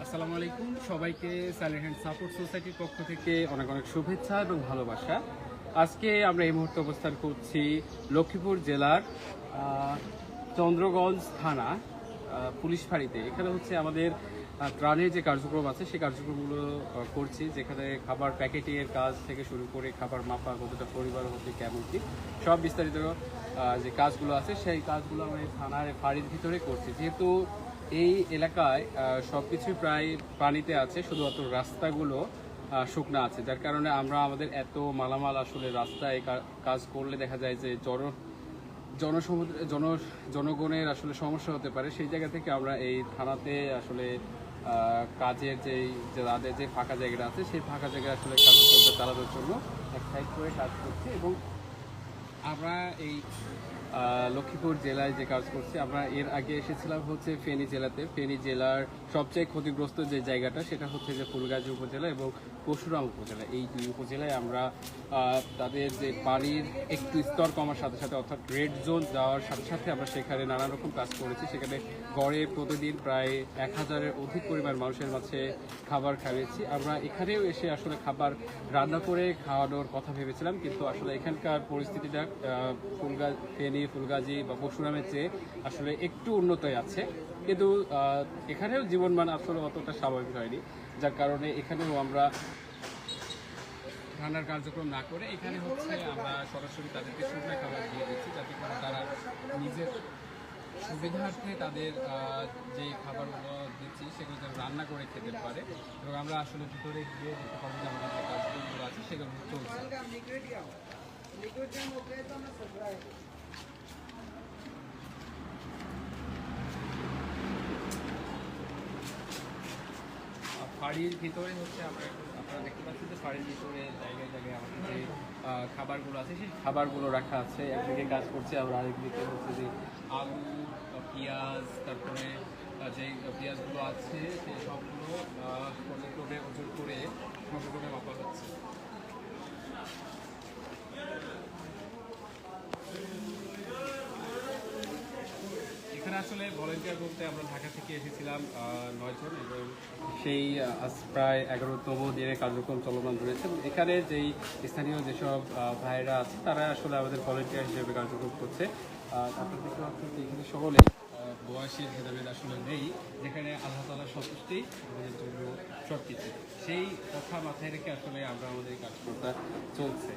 আসসালামু আলাইকুম, সবাইকে সাইলেন্ট হ্যান্ড সাপোর্ট সোসাইটির পক্ষ থেকে অনেক অনেক শুভেচ্ছা এবং ভালোবাসা। আজকে আমরা এই মুহূর্তে অবস্থান করছি লক্ষ্মীপুর জেলার চন্দ্রগঞ্জ থানা পুলিশ ফাঁড়িতে। এখানে হচ্ছে আমাদের ত্রাণের যে কার্যক্রম আছে সেই কার্যক্রমগুলো করছি, যেখানে খাবার প্যাকেটিংয়ের কাজ থেকে শুরু করে খাবার মাপা, কতটা পরিবার হচ্ছে কেমন কি সব বিস্তারিত যে কাজগুলো আছে সেই কাজগুলো আমরা এই থানার ফাঁড়ির ভিতরে করছি। যেহেতু এই এলাকায় সবকিছু প্রায় পানিতে আছে, শুধুমাত্র রাস্তাগুলো শুকনা আছে, যার কারণে আমরা আমাদের এত মালামাল আসলে রাস্তায় কাজ করলে দেখা যায় যে জনগণের আসলে সমস্যা হতে পারে। সেই জায়গা থেকে আমরা এই থানাতে আসলে কাজের তাদের যে ফাঁকা জায়গাটা আছে সেই ফাঁকা জায়গায় আসলে কার্যক্রমটা চালানোর জন্য এক সাইড করে কাজ করছি। এবং আমরা এই লক্ষ্মীপুর জেলায় যে কাজ করছি, আমরা এর আগে এসেছিলাম হচ্ছে ফেনী জেলাতে। ফেনী জেলার সবচেয়ে ক্ষতিগ্রস্ত যে জায়গাটা সেটা হচ্ছে যে ফুলগাজী উপজেলা এবং পরশুরাম উপজেলা। এই দুই উপজেলায় আমরা তাদের যে পানির একটু স্তর কমার সাথে সাথে অর্থাৎ রেড জোন যাওয়ার সাথে সাথে আমরা সেখানে নানা রকম কাজ করেছি। সেখানে গড়ে প্রতিদিন প্রায় 1000-এর অধিক পরিমাণ মানুষের মাঝে খাবার খাইয়েছি। আমরা এখানেও এসে আসলে খাবার রান্না করে খাওয়ানোর কথা ভেবেছিলাম, কিন্তু আসলে এখানকার পরিস্থিতিটা ফেনী, ফুলগাজী বা পরশুরামের চেয়ে আসলে একটু উন্নতই আছে, কিন্তু এখানেও জীবনমান আসলে অতটা স্বাভাবিক হয়নি, যার কারণে এখানেও আমরা রান্নার কার্যক্রম না করে এখানে হচ্ছে আমরা সরাসরি তাদেরকে শুকনো খাবার দিয়ে দিচ্ছি, যাতে করে তারা নিজের সুবিধার্থে তাদের যে খাবারগুলো দিচ্ছি সেগুলো যেন রান্না করে খেতে পারে। এবং আমরা আসলে ভিতরে গিয়ে দেখতে পাবো যে আমাদের যে কাজগুলো আছে সেগুলো চলছে। ফাঁড়ির ভিতরে হচ্ছে আপনারা দেখতে পাচ্ছেন যে ফাঁড়ির ভিতরে জায়গায় জায়গায় আমাদের যে খাবারগুলো আছে সেই খাবারগুলো রাখা আছে। একদিকে কাজ করছে, আমরা আরেকদিকে হচ্ছে যে আলু, পেঁয়াজ, তারপরে যে পেঁয়াজগুলো আছে সেই সবগুলো পর্যায়ক্রমে ওজন করে সবরকমে মাপা হচ্ছে। এখানে আসলে ভলেন্টিয়ার বলতে আমরা ঢাকা থেকে এসেছিলাম 9 জন, এবং সেই আজ প্রায় 11তম দিনে কার্যক্রম চলমান রয়েছে। এখানে যেই স্থানীয় যেসব ভাইয়েরা আছে তারা আসলে আমাদের ভলেন্টিয়ার হিসেবে কার্যক্রম করছে। আপনার দেখতে পাচ্ছেন যে এখানে সকলে বয়সের ভেদাভেদ আসলে নেই, যেখানে আল্লাহ তাআলার সন্তুষ্টি আমাদের জন্য সব কিছু, সেই কথা মাথায় রেখে আসলে আমরা আমাদের কাজকর্মটা চলছে।